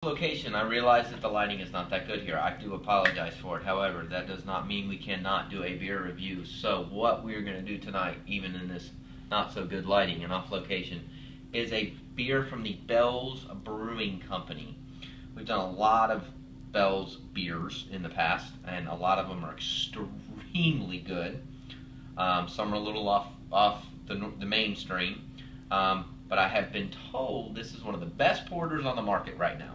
Location, I realize that the lighting is not that good here. I do apologize for it. However, that does not mean we cannot do a beer review. So what we're going to do tonight, even in this not so good lighting and off location, is a beer from the Bell's Brewing Company. We've done a lot of Bell's beers in the past, and a lot of them are extremely good. Some are a little off the mainstream, but I have been told this is one of the best porters on the market right now.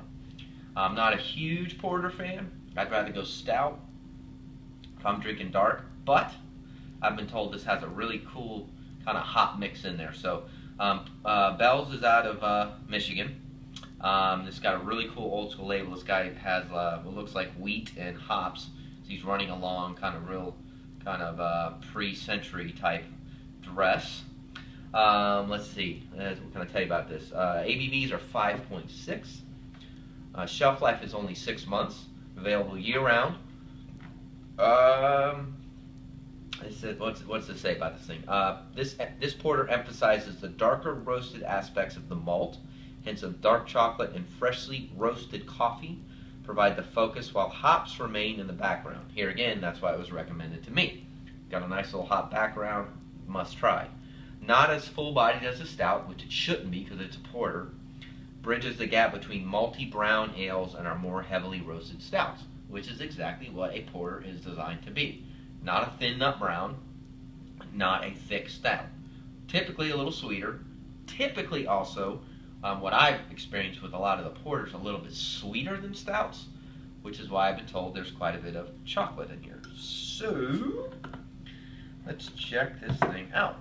I'm not a huge porter fan. I'd rather go stout if I'm drinking dark, but I've been told this has a really cool kind of hop mix in there. So Bell's is out of Michigan. This got a really cool old school label. This guy has what looks like wheat and hops. So he's running along kind of pre-century type dress. Let's see. What can I tell you about this? ABVs are 5.6. Shelf life is only 6 months. Available year-round. What's to say about this thing? This porter emphasizes the darker roasted aspects of the malt. Hints of dark chocolate and freshly roasted coffee provide the focus, while hops remain in the background. Here again, that's why it was recommended to me. Got a nice little hop background. Must try. Not as full-bodied as a stout, which it shouldn't be because it's a porter. Bridges the gap between malty brown ales and our more heavily roasted stouts, which is exactly what a porter is designed to be. Not a thin nut brown, not a thick stout. Typically a little sweeter. Typically also, what I've experienced with a lot of the porters, a little bit sweeter than stouts, which is why I've been told there's quite a bit of chocolate in here. So, let's check this thing out.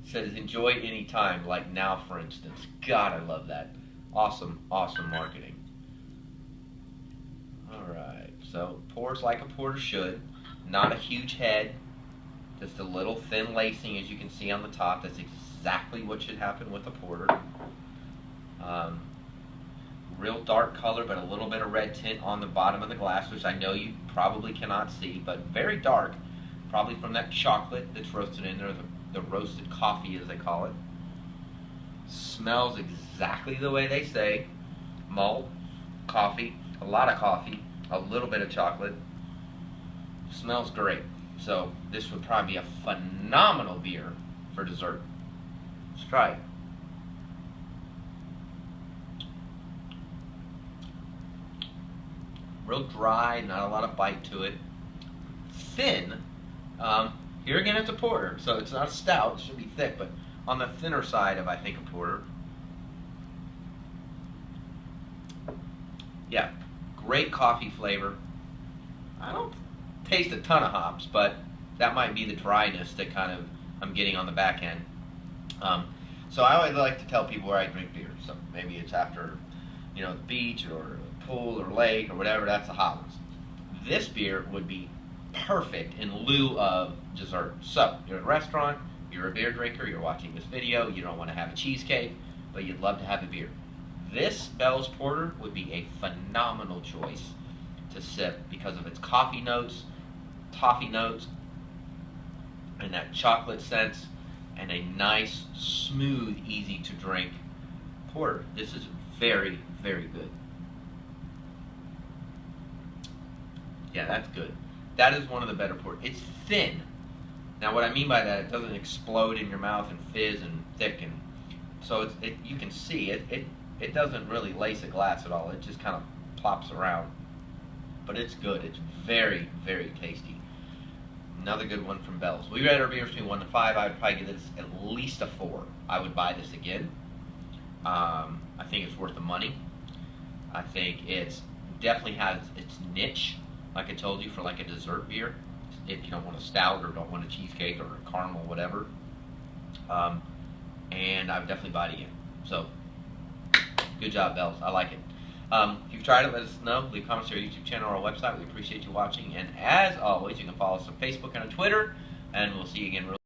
Says enjoy any time, like now for instance. God, I love that. Awesome, awesome marketing. Alright, so pours like a porter should. Not a huge head. Just a little thin lacing, as you can see on the top. That's exactly what should happen with a porter. Real dark color, but a little bit of red tint on the bottom of the glass, which I know you probably cannot see, but very dark. Probably from that chocolate that's roasted in there, the roasted coffee as they call it. Smells exactly the way they say. Malt, coffee, a lot of coffee, a little bit of chocolate. Smells great. So this would probably be a phenomenal beer for dessert. Let's try it. Real dry, not a lot of bite to it. Thin. Here again, it's a porter, so it's not a stout. It should be thick, but on the thinner side of, I think, a porter. Yeah, great coffee flavor. I don't taste a ton of hops, but that might be the dryness that kind of I'm getting on the back end. So I always like to tell people where I drink beer. So maybe it's after, the beach or a pool or lake or whatever. That's the hot ones. This beer would be perfect in lieu of dessert. So you're at a restaurant, you're a beer drinker, you're watching this video, you don't want to have a cheesecake, but you'd love to have a beer. This Bell's Porter would be a phenomenal choice to sip because of its coffee notes, toffee notes, and that chocolate sense, and a nice, smooth, easy to drink porter. This is very, very good. Yeah, that's good. That is one of the better porters. It's thin. Now, what I mean by that, it doesn't explode in your mouth and fizz and thicken. So you can see it doesn't really lace a glass at all. It just kind of plops around. But it's good. It's very, very tasty. Another good one from Bell's. We rate our beers between 1 to 5. I would probably give this at least a 4. I would buy this again. I think it's worth the money. I think it definitely has its niche. Like I told you, for like a dessert beer, if you don't want a stout or don't want a cheesecake or a caramel, whatever. And I would definitely buy it again. So, good job, Bell's. I like it. If you've tried it, let us know. Leave comments to our YouTube channel or our website. We appreciate you watching. And as always, you can follow us on Facebook and on Twitter. And we'll see you again real